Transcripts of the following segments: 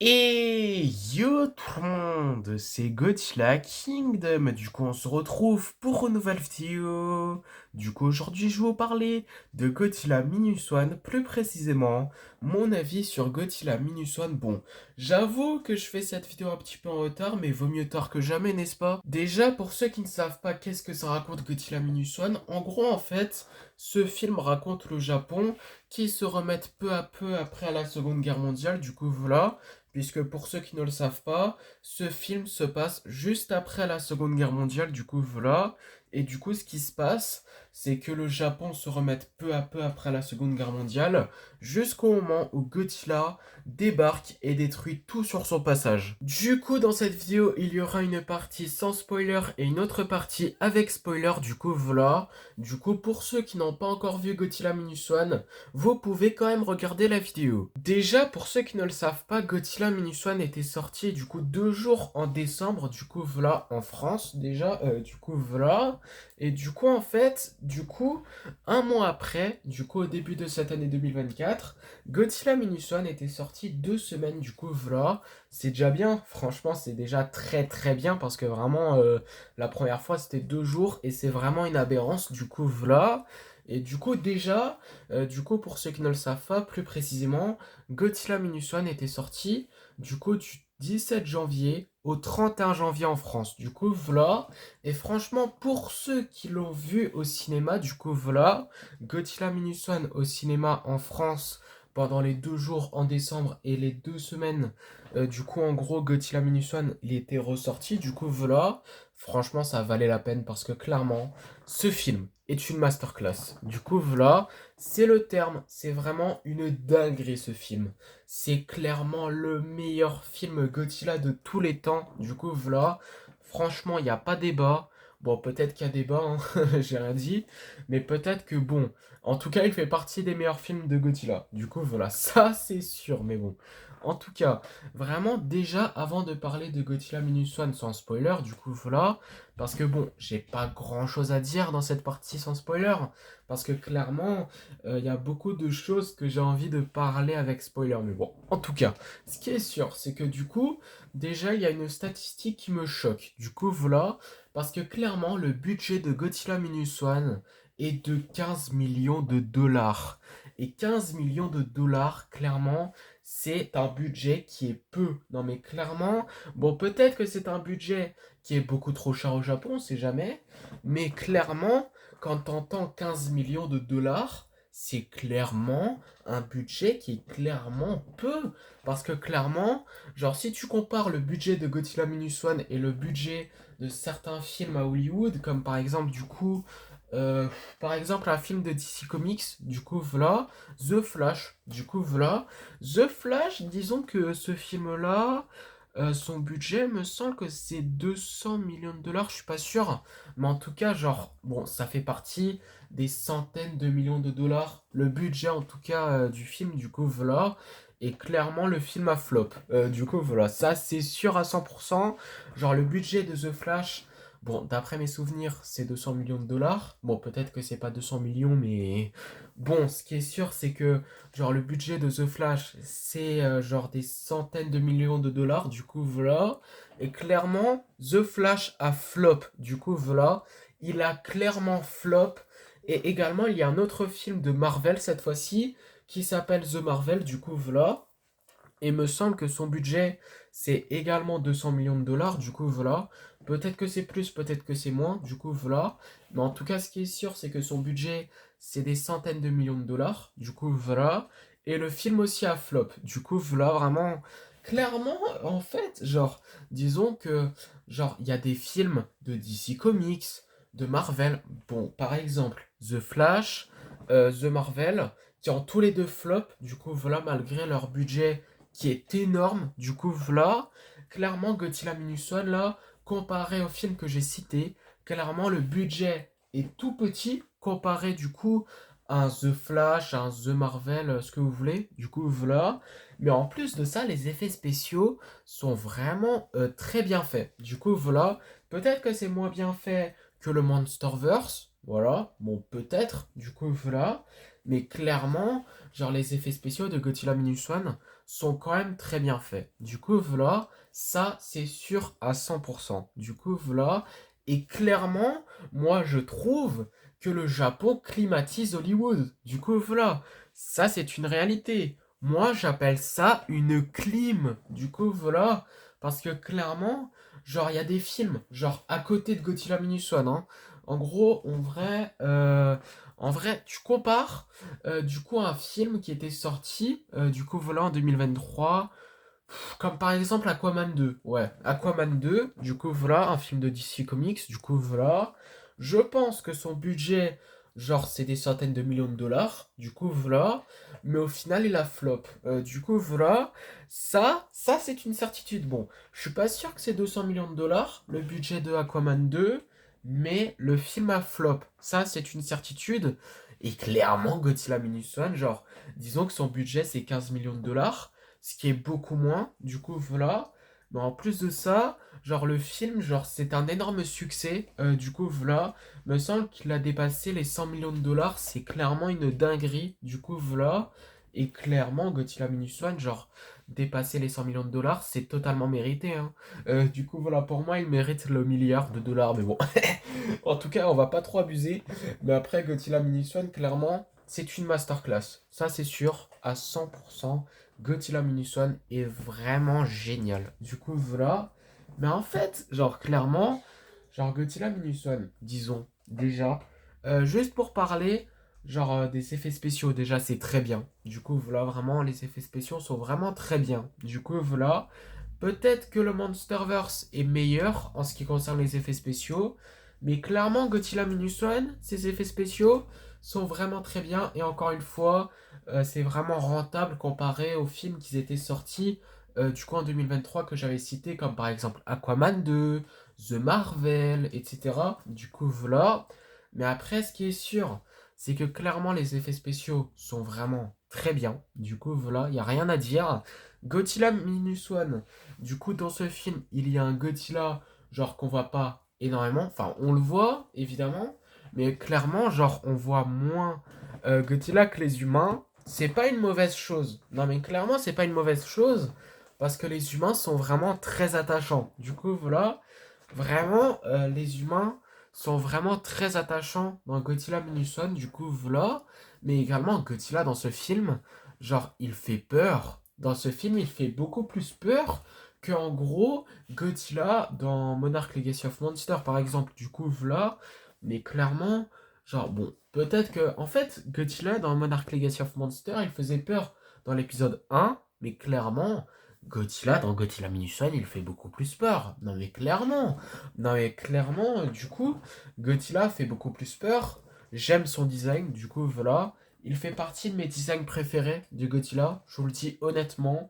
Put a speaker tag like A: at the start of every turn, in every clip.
A: Et yo tout le monde, c'est Godzilla Kingdom. Du coup, on se retrouve pour une nouvelle vidéo. Du coup, aujourd'hui, je vais vous parler de Godzilla Minus One, plus précisément mon avis sur Godzilla Minus One. Bon, j'avoue que je fais cette vidéo un petit peu en retard, mais vaut mieux tard que jamais, n'est-ce pas? Déjà, pour ceux qui ne savent pas qu'est-ce que ça raconte Godzilla Minus One, en gros, en fait, ce film raconte le Japon qui se remettent peu à peu après la Seconde Guerre mondiale. Du coup, voilà. Puisque pour ceux qui ne le savent pas, ce film se passe juste après la Seconde Guerre mondiale, du coup voilà. Et du coup ce qui se passe, c'est que le Japon se remette peu à peu après la Seconde Guerre mondiale, jusqu'au moment où Godzilla débarque et détruit tout sur son passage. Du coup dans cette vidéo, il y aura une partie sans spoiler et une autre partie avec spoiler, du coup voilà. Du coup pour ceux qui n'ont pas encore vu Godzilla Minus One, vous pouvez quand même regarder la vidéo. Déjà, pour ceux qui ne le savent pas, Godzilla Minus One était sorti du coup 2 jours en décembre, du coup voilà, en France déjà, du coup voilà. Et du coup en fait, du coup, un mois après, du coup au début de cette année 2024, Godzilla Minus One était sorti 2 semaines, du coup voilà. C'est déjà bien, franchement c'est déjà très très bien parce que vraiment la première fois c'était 2 jours et c'est vraiment une aberrance, du coup voilà. Et du coup déjà, pour ceux qui ne le savent pas, plus précisément, Godzilla Minus One était sorti du coup du 17 janvier au 31 janvier en France. Du coup, voilà. Et franchement, pour ceux qui l'ont vu au cinéma, du coup, voilà, Godzilla Minus One au cinéma en France pendant les 2 jours en décembre et les 2 semaines, du coup, en gros, Godzilla Minus One, il était ressorti. Du coup, voilà. Franchement, ça valait la peine parce que clairement, ce film est une masterclass. Du coup, voilà, c'est le terme. C'est vraiment une dinguerie ce film. C'est clairement le meilleur film Godzilla de tous les temps. Du coup, voilà, franchement, il n'y a pas débat. Bon, peut-être qu'il y a débat, hein, j'ai rien dit. Mais peut-être que bon, en tout cas, il fait partie des meilleurs films de Godzilla. Du coup, voilà, ça c'est sûr. Mais bon, en tout cas, vraiment, déjà, avant de parler de Godzilla Minus One sans spoiler, du coup, voilà. Parce que bon, j'ai pas grand chose à dire dans cette partie sans spoiler. Parce que clairement, il y a beaucoup de choses que j'ai envie de parler avec spoiler. Mais bon, en tout cas, ce qui est sûr, c'est que du coup, déjà, il y a une statistique qui me choque. Du coup, voilà. Parce que clairement, le budget de Godzilla Minus One est de 15 millions de dollars. Et 15 millions de dollars, clairement, c'est un budget qui est peu. Non mais clairement, bon peut-être que c'est un budget qui est beaucoup trop cher au Japon, on sait jamais. Mais clairement, quand t'entends 15 millions de dollars, c'est clairement un budget qui est clairement peu. Parce que clairement, genre si tu compares le budget de Godzilla Minus One et le budget de certains films à Hollywood, comme par exemple du coup, euh, par exemple un film de DC Comics, du coup voilà, The Flash, du coup voilà, The Flash, disons que ce film-là, son budget me semble que c'est 200 millions de dollars, je suis pas sûr. Mais en tout cas, genre, bon, ça fait partie des centaines de millions de dollars. Le budget, en tout cas, du film, du coup, voilà. Et clairement, le film a flop. Du coup, voilà, ça, c'est sûr à 100%. Genre, le budget de The Flash, bon, d'après mes souvenirs, c'est 200 millions de dollars. Bon, peut-être que c'est pas 200 millions, mais bon, ce qui est sûr, c'est que genre le budget de The Flash, c'est genre des centaines de millions de dollars, du coup voilà. Et clairement, The Flash a flop, du coup voilà. Il a clairement flop. Et également, il y a un autre film de Marvel cette fois-ci, qui s'appelle The Marvel, du coup voilà. Et me semble que son budget, c'est également 200 millions de dollars, du coup voilà. Peut-être que c'est plus, peut-être que c'est moins, du coup voilà. Mais en tout cas, ce qui est sûr, c'est que son budget, c'est des centaines de millions de dollars, du coup voilà. Et le film aussi a flop, du coup voilà, vraiment, clairement, en fait, genre, disons que, genre, il y a des films de DC Comics, de Marvel, bon, par exemple, The Flash, The Marvel, qui ont tous les deux flop, du coup voilà, malgré leur budget qui est énorme. Du coup, voilà, clairement, Godzilla Minus One, là, comparé au film que j'ai cité, clairement, le budget est tout petit comparé, du coup, à un The Flash, à un The Marvel, ce que vous voulez. Du coup, voilà. Mais en plus de ça, les effets spéciaux sont vraiment très bien faits. Du coup, voilà. Peut-être que c'est moins bien fait que le Monsterverse. Voilà. Bon, peut-être. Du coup, voilà. Mais clairement, genre les effets spéciaux de Godzilla Minus One sont quand même très bien faits. Du coup, voilà, ça, c'est sûr à 100%. Du coup, voilà. Et clairement, moi, je trouve que le Japon climatise Hollywood. Du coup, voilà, ça, c'est une réalité. Moi, j'appelle ça une clim. Du coup, voilà, parce que clairement, genre, il y a des films, genre, à côté de Godzilla Minus One, hein. En gros, en vrai, tu compares, du coup, un film qui était sorti, du coup, voilà, en 2023, comme par exemple Aquaman 2. Ouais, Aquaman 2, du coup, voilà, un film de DC Comics, du coup, voilà. Je pense que son budget, genre, c'est des centaines de millions de dollars, du coup, voilà. Mais au final, il a flop. Du coup, voilà. Ça, c'est une certitude. Bon, je suis pas sûr que c'est 200 millions de dollars, le budget de Aquaman 2, mais le film a flop. Ça, c'est une certitude. Et clairement, Godzilla Minus One, genre, disons que son budget, c'est 15 millions de dollars, ce qui est beaucoup moins, du coup voilà. Mais en plus de ça, genre le film, genre c'est un énorme succès, du coup voilà. Me semble qu'il a dépassé les 100 millions de dollars, c'est clairement une dinguerie, du coup voilà. Et clairement, Godzilla Minus One, genre dépasser les 100 millions de dollars, c'est totalement mérité, hein. Du coup voilà, pour moi, il mérite le milliard de dollars, mais bon. En tout cas, on va pas trop abuser. Mais après, Godzilla Minus One, clairement, c'est une masterclass. Ça, c'est sûr, à 100%. Godzilla Minus One est vraiment génial. Du coup, voilà. Mais en fait, genre, clairement, genre, Godzilla Minus One, disons, déjà, juste pour parler, genre, des effets spéciaux, déjà, c'est très bien. Du coup, voilà, vraiment, les effets spéciaux sont vraiment très bien. Du coup, voilà. Peut-être que le Monsterverse est meilleur en ce qui concerne les effets spéciaux, mais clairement, Godzilla Minus One, ses effets spéciaux sont vraiment très bien. Et encore une fois, c'est vraiment rentable comparé aux films qui étaient sortis du coup en 2023 que j'avais cités, comme par exemple Aquaman 2, The Marvel, etc. Du coup, voilà. Mais après, ce qui est sûr, c'est que clairement, les effets spéciaux sont vraiment très bien. Du coup, voilà, il n'y a rien à dire. Godzilla Minus One, du coup, dans ce film, il y a un Godzilla, genre qu'on voit pas énormément. Enfin, on le voit, évidemment, mais clairement, genre, on voit moins Godzilla que les humains. C'est pas une mauvaise chose. Non, mais clairement, c'est pas une mauvaise chose, parce que les humains sont vraiment très attachants. Du coup, voilà, vraiment, les humains sont vraiment très attachants dans Godzilla Minus One. Du coup, voilà. Mais également, Godzilla dans ce film, genre, il fait peur. Dans ce film, il fait beaucoup plus peur que, en gros, Godzilla dans Monarch Legacy of Monsters, par exemple. Du coup, voilà. Mais clairement, genre, bon, peut-être que, en fait, Godzilla dans Monarch Legacy of Monsters, il faisait peur dans l'épisode 1, mais clairement, Godzilla dans Godzilla Minus One, il fait beaucoup plus peur. Non, mais clairement. Non, mais clairement, du coup, Godzilla fait beaucoup plus peur. J'aime son design, du coup, voilà. Il fait partie de mes designs préférés de Godzilla, je vous le dis honnêtement.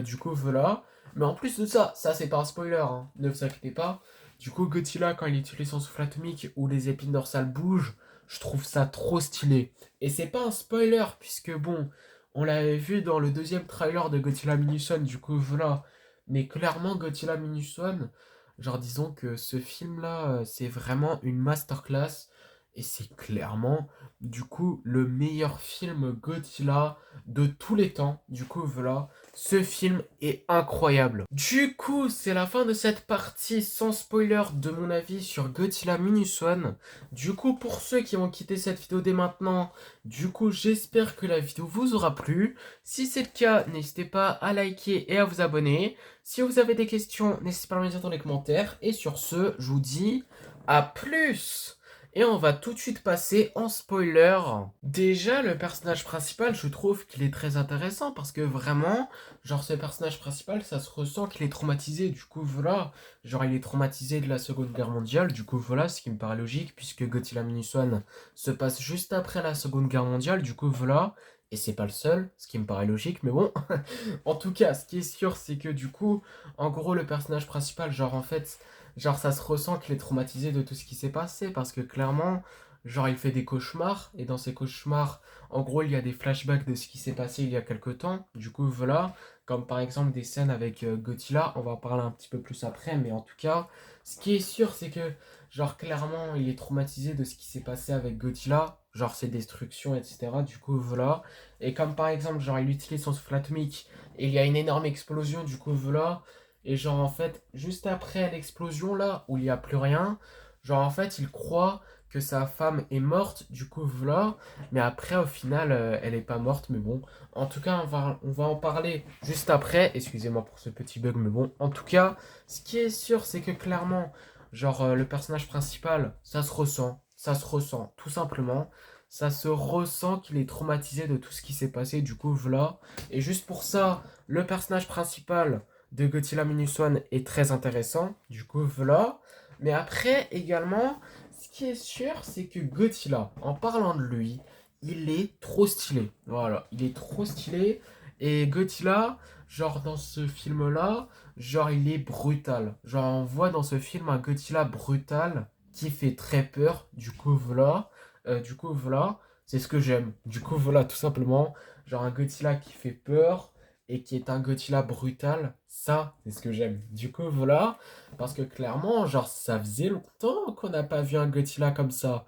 A: Du coup, voilà. Mais en plus de ça, ça c'est pas un spoiler, hein, ne vous inquiétez pas. Du coup, Godzilla, quand il utilise son souffle atomique où les épines dorsales bougent, je trouve ça trop stylé. Et c'est pas un spoiler, puisque bon, on l'avait vu dans le deuxième trailer de Godzilla Minus One, du coup, voilà. Mais clairement, Godzilla Minus One, genre disons que ce film-là, c'est vraiment une masterclass. Et c'est clairement du coup le meilleur film Godzilla de tous les temps. Du coup voilà, ce film est incroyable. Du coup c'est la fin de cette partie sans spoiler de mon avis sur Godzilla Minus One. Du coup pour ceux qui vont quitter cette vidéo dès maintenant, du coup j'espère que la vidéo vous aura plu. Si c'est le cas, n'hésitez pas à liker et à vous abonner. Si vous avez des questions, n'hésitez pas à me les dire dans les commentaires. Et sur ce, je vous dis à plus! Et on va tout de suite passer en spoiler. Déjà, le personnage principal, je trouve qu'il est très intéressant parce que vraiment, genre ce personnage principal, ça se ressent qu'il est traumatisé. Du coup, voilà, genre il est traumatisé de la Seconde Guerre mondiale. Du coup, voilà, ce qui me paraît logique puisque Godzilla Minus One se passe juste après la Seconde Guerre mondiale. Du coup, voilà. Et c'est pas le seul, ce qui me paraît logique, mais bon. En tout cas, ce qui est sûr, c'est que du coup, en gros, le personnage principal, genre en fait, genre ça se ressent qu'il est traumatisé de tout ce qui s'est passé parce que clairement, genre il fait des cauchemars et dans ces cauchemars, en gros, il y a des flashbacks de ce qui s'est passé il y a quelque temps. Du coup, voilà, comme par exemple des scènes avec Godzilla, on va en parler un petit peu plus après, mais en tout cas, ce qui est sûr, c'est que genre clairement, il est traumatisé de ce qui s'est passé avec Godzilla. genre ses destructions, etc. Du coup, voilà. Et comme par exemple, genre, il utilise son souffle atomique et il y a une énorme explosion, du coup, voilà. Et genre, en fait, juste après l'explosion, là, où il n'y a plus rien, genre, en fait, il croit que sa femme est morte, du coup, voilà. Mais après, au final, elle est pas morte, mais bon. En tout cas, on va en parler juste après. Excusez-moi pour ce petit bug, mais bon. En tout cas, ce qui est sûr, c'est que clairement, genre, le personnage principal, ça se ressent, tout simplement. Ça se ressent qu'il est traumatisé de tout ce qui s'est passé, du coup, voilà. Et juste pour ça, le personnage principal de Godzilla Minus One est très intéressant, du coup, voilà. Mais après, également, ce qui est sûr, c'est que Godzilla, en parlant de lui, il est trop stylé. Voilà, il est trop stylé. Et Godzilla, genre, dans ce film-là, genre, il est brutal. Genre, on voit dans ce film un Godzilla brutal qui fait très peur. Du coup, voilà. C'est ce que j'aime. Du coup, voilà, tout simplement. Genre, un Godzilla qui fait peur et qui est un Godzilla brutal. Ça, c'est ce que j'aime. Du coup, voilà. Parce que clairement, genre, ça faisait longtemps qu'on n'a pas vu un Godzilla comme ça.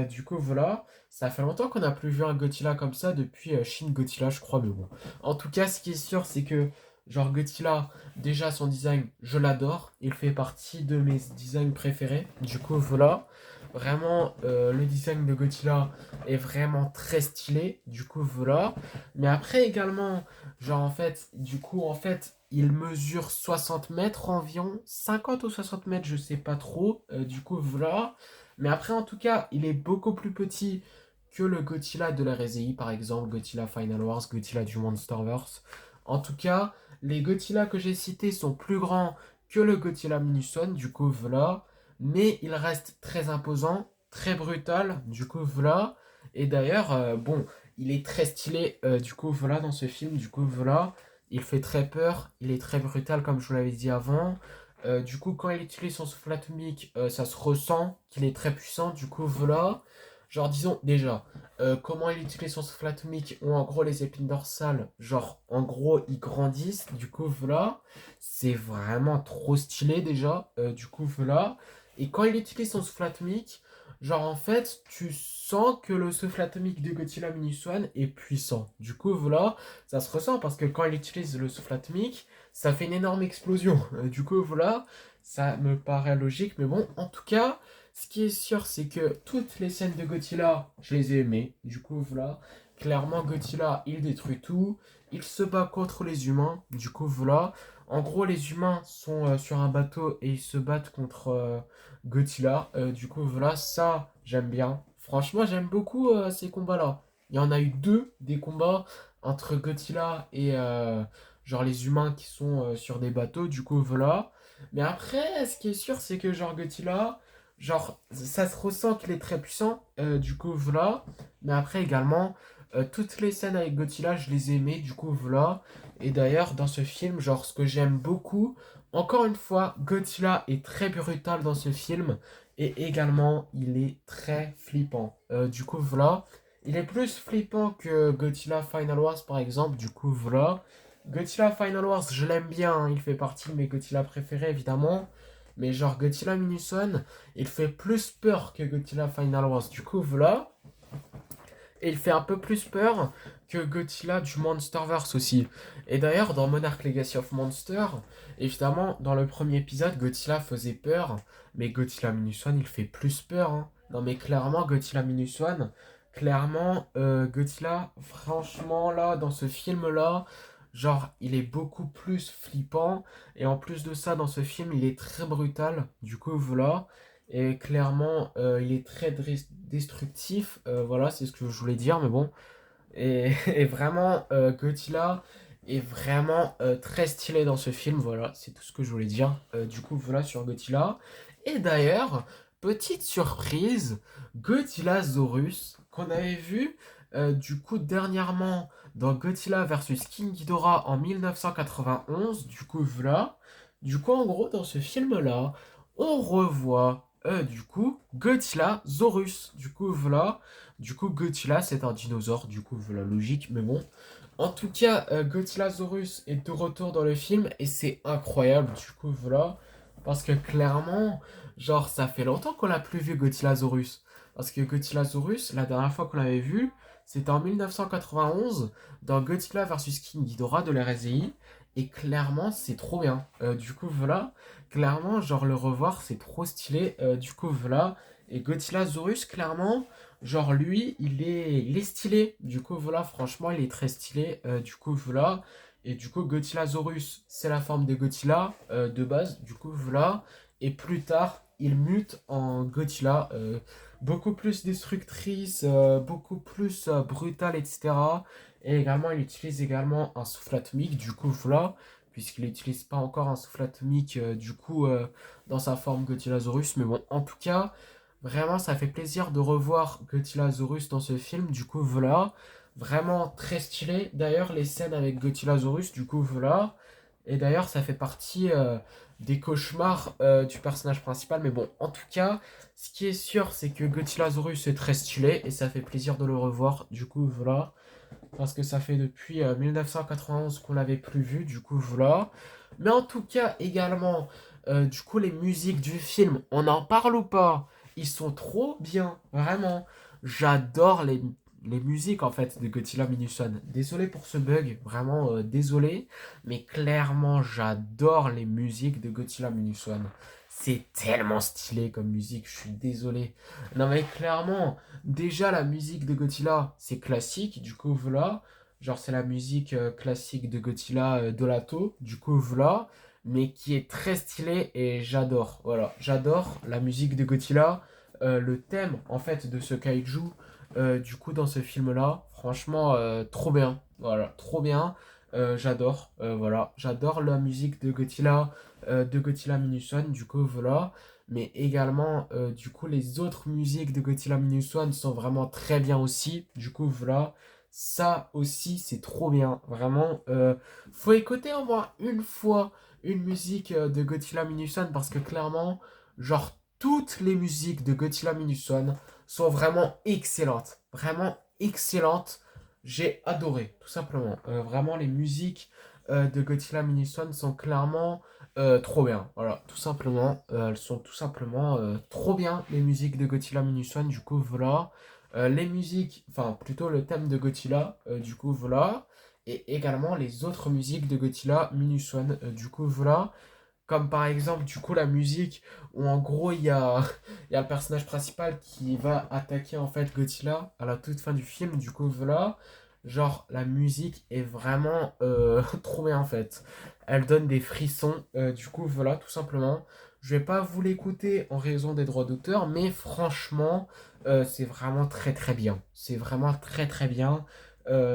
A: Du coup, voilà. Ça fait longtemps qu'on n'a plus vu un Godzilla comme ça depuis Shin Godzilla, je crois. Mais bon. En tout cas, ce qui est sûr, c'est que, genre, Godzilla. Déjà, son design, je l'adore. Il fait partie de mes designs préférés. Du coup, voilà. Vraiment, le design de Godzilla est vraiment très stylé. Du coup, voilà. Mais après, également, genre, en fait, il mesure 60 mètres environ. 50 ou 60 mètres, je sais pas trop. Du coup, voilà. Mais après, en tout cas, il est beaucoup plus petit que le Godzilla de la RSI, par exemple, Godzilla Final Wars, Godzilla du Monsterverse. En tout cas, les Godzilla que j'ai cités sont plus grands que le Godzilla Minus One, du coup voilà. Mais il reste très imposant, très brutal, du coup voilà. Et d'ailleurs, bon, il est très stylé, du coup voilà, dans ce film, du coup voilà. Il fait très peur, il est très brutal, comme je vous l'avais dit avant. Du coup, quand il utilise son souffle atomique, ça se ressent qu'il est très puissant, du coup voilà. Genre, disons, déjà, comment il utilise son souffle atomique, ou en gros les épines dorsales, genre en gros ils grandissent, du coup voilà, c'est vraiment trop stylé déjà, du coup voilà. Et quand il utilise son souffle atomique, genre en fait tu sens que le souffle atomique de Godzilla Minus One est puissant. Du coup voilà, ça se ressent parce que quand il utilise le souffle atomique, ça fait une énorme explosion. Du coup voilà, ça me paraît logique, mais bon, en tout cas. Ce qui est sûr, c'est que toutes les scènes de Godzilla, je les ai aimées. Du coup, voilà. Clairement, Godzilla, il détruit tout. Il se bat contre les humains. Du coup, voilà. En gros, les humains sont sur un bateau et ils se battent contre Godzilla. Du coup, voilà, ça, j'aime bien. Franchement, j'aime beaucoup ces combats-là. Il y en a eu deux des combats entre Godzilla et genre les humains qui sont sur des bateaux. Du coup, voilà. Mais après, ce qui est sûr, c'est que genre Godzilla. Genre, ça se ressent qu'il est très puissant, du coup, voilà. Mais après, également, toutes les scènes avec Godzilla, je les aimais, du coup, voilà. Et d'ailleurs, dans ce film, genre, ce que j'aime beaucoup, encore une fois, Godzilla est très brutal dans ce film. Et également, il est très flippant. Du coup, voilà. Il est plus flippant que Godzilla Final Wars, par exemple, du coup, voilà. Godzilla Final Wars, je l'aime bien, hein, il fait partie de mes Godzilla préférés, évidemment. Mais genre Godzilla Minus One, il fait plus peur que Godzilla Final Wars. Du coup, voilà. Et il fait un peu plus peur que Godzilla du Monsterverse aussi. Et d'ailleurs, dans Monarch Legacy of Monster, évidemment, dans le premier épisode, Godzilla faisait peur. Mais Godzilla Minus One, il fait plus peur, hein. Non, mais clairement, Godzilla Minus One, clairement, Godzilla, franchement, là, dans ce film-là, genre, il est beaucoup plus flippant. Et en plus de ça, dans ce film, il est très brutal. Du coup, voilà. Et clairement, il est très destructif. Voilà, c'est ce que je voulais dire, mais bon. Et vraiment, Godzilla est vraiment très stylé dans ce film. Voilà, c'est tout ce que je voulais dire. Du coup, voilà sur Godzilla. Et d'ailleurs, petite surprise, Godzilla Zorus, qu'on avait vu du coup dernièrement dans Godzilla versus King Ghidorah en 1991. Du coup, voilà. Du coup, en gros, dans ce film-là, on revoit du coup Godzilla Zorus. Du coup, voilà. Du coup, Godzilla, c'est un dinosaure, du coup, voilà, logique, mais bon. En tout cas, Godzillasaurus est de retour dans le film et c'est incroyable, du coup, voilà. Parce que clairement, genre, ça fait longtemps qu'on n'a plus vu Godzillasaurus. Parce que Godzillasaurus, la dernière fois qu'on l'avait vu, c'était en 1991 dans Godzilla vs King Ghidorah de l'RSI. Et clairement, c'est trop bien. Du coup, voilà. Clairement, genre le revoir, c'est trop stylé. Du coup, voilà. Et Godzillasaurus, clairement, genre lui, il est stylé. Du coup, voilà, franchement, il est très stylé. Du coup, voilà. Et du coup, Godzillasaurus, c'est la forme de Godzilla de base. Du coup, voilà. Et plus tard, il mute en Godzilla, beaucoup plus destructrice, beaucoup plus brutale, etc. Et également, il utilise également un souffle atomique, du coup, voilà, puisqu'il n'utilise pas encore un souffle atomique, du coup, dans sa forme Godzillasaurus. Mais bon, en tout cas, vraiment, ça fait plaisir de revoir Godzillasaurus dans ce film, du coup, voilà. Vraiment très stylé. D'ailleurs, les scènes avec Godzillasaurus, du coup, voilà. Et d'ailleurs, ça fait partie des cauchemars du personnage principal. Mais bon, en tout cas, ce qui est sûr, c'est que Godzillasaurus est très stylé et ça fait plaisir de le revoir. Du coup, voilà. Parce que ça fait depuis 1991 qu'on l'avait plus vu. Du coup, voilà. Mais en tout cas, également, du coup, les musiques du film, on en parle ou pas? Ils sont trop bien, vraiment. J'adore les musiques en fait de Godzilla Minus One. Désolé pour ce bug, vraiment désolé. Mais clairement, j'adore les musiques de Godzilla Minus One. C'est tellement stylé comme musique, je suis désolé. Non mais clairement, déjà la musique de Godzilla, c'est classique, du coup voilà. Genre c'est la musique classique de Godzilla Dolato, du coup voilà. Mais qui est très stylée et j'adore. Voilà, j'adore la musique de Godzilla. Le thème en fait de ce kaiju, du coup dans ce film-là, franchement trop bien. Voilà, trop bien. J'adore, voilà, j'adore la musique de Godzilla Minus One, du coup voilà, mais également du coup les autres musiques de Godzilla Minus One sont vraiment très bien aussi, du coup voilà, ça aussi c'est trop bien, vraiment, faut écouter au moins une fois une musique de Godzilla Minus One parce que clairement, genre toutes les musiques de Godzilla Minus One sont vraiment excellentes. J'ai adoré, tout simplement. Vraiment, les musiques de Godzilla Minus One sont clairement trop bien. Voilà, tout simplement. Elles sont tout simplement trop bien, les musiques de Godzilla Minus One. Du coup, voilà. Les musiques, enfin, plutôt le thème de Godzilla. Du coup, voilà. Et également les autres musiques de Godzilla Minus One. Du coup, voilà. Comme par exemple, du coup, la musique où en gros il y a le personnage principal qui va attaquer en fait Godzilla à la toute fin du film. Du coup, voilà. Genre, la musique est vraiment trop bien en fait. Elle donne des frissons. Du coup, voilà, tout simplement. Je vais pas vous l'écouter en raison des droits d'auteur, mais franchement, c'est vraiment très très bien. C'est vraiment très très bien.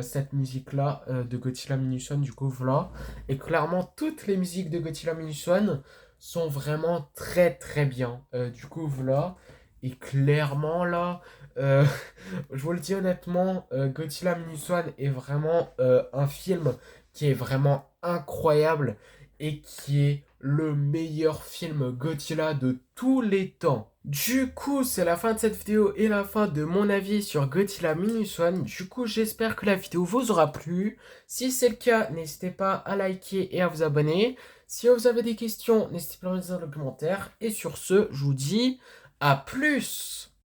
A: Cette musique-là de Godzilla Minus One, du coup, voilà. Et clairement, toutes les musiques de Godzilla Minus One sont vraiment très très bien. Du coup, voilà. Et clairement, là, euh, je vous le dis honnêtement, Godzilla Minus One est vraiment un film qui est vraiment incroyable et qui est le meilleur film Godzilla de tous les temps. Du coup, c'est la fin de cette vidéo et la fin de mon avis sur Godzilla Minus One. Du coup, j'espère que la vidéo vous aura plu. Si c'est le cas, n'hésitez pas à liker et à vous abonner. Si vous avez des questions, n'hésitez pas à les mettre dans les commentaires. Et sur ce, je vous dis à plus!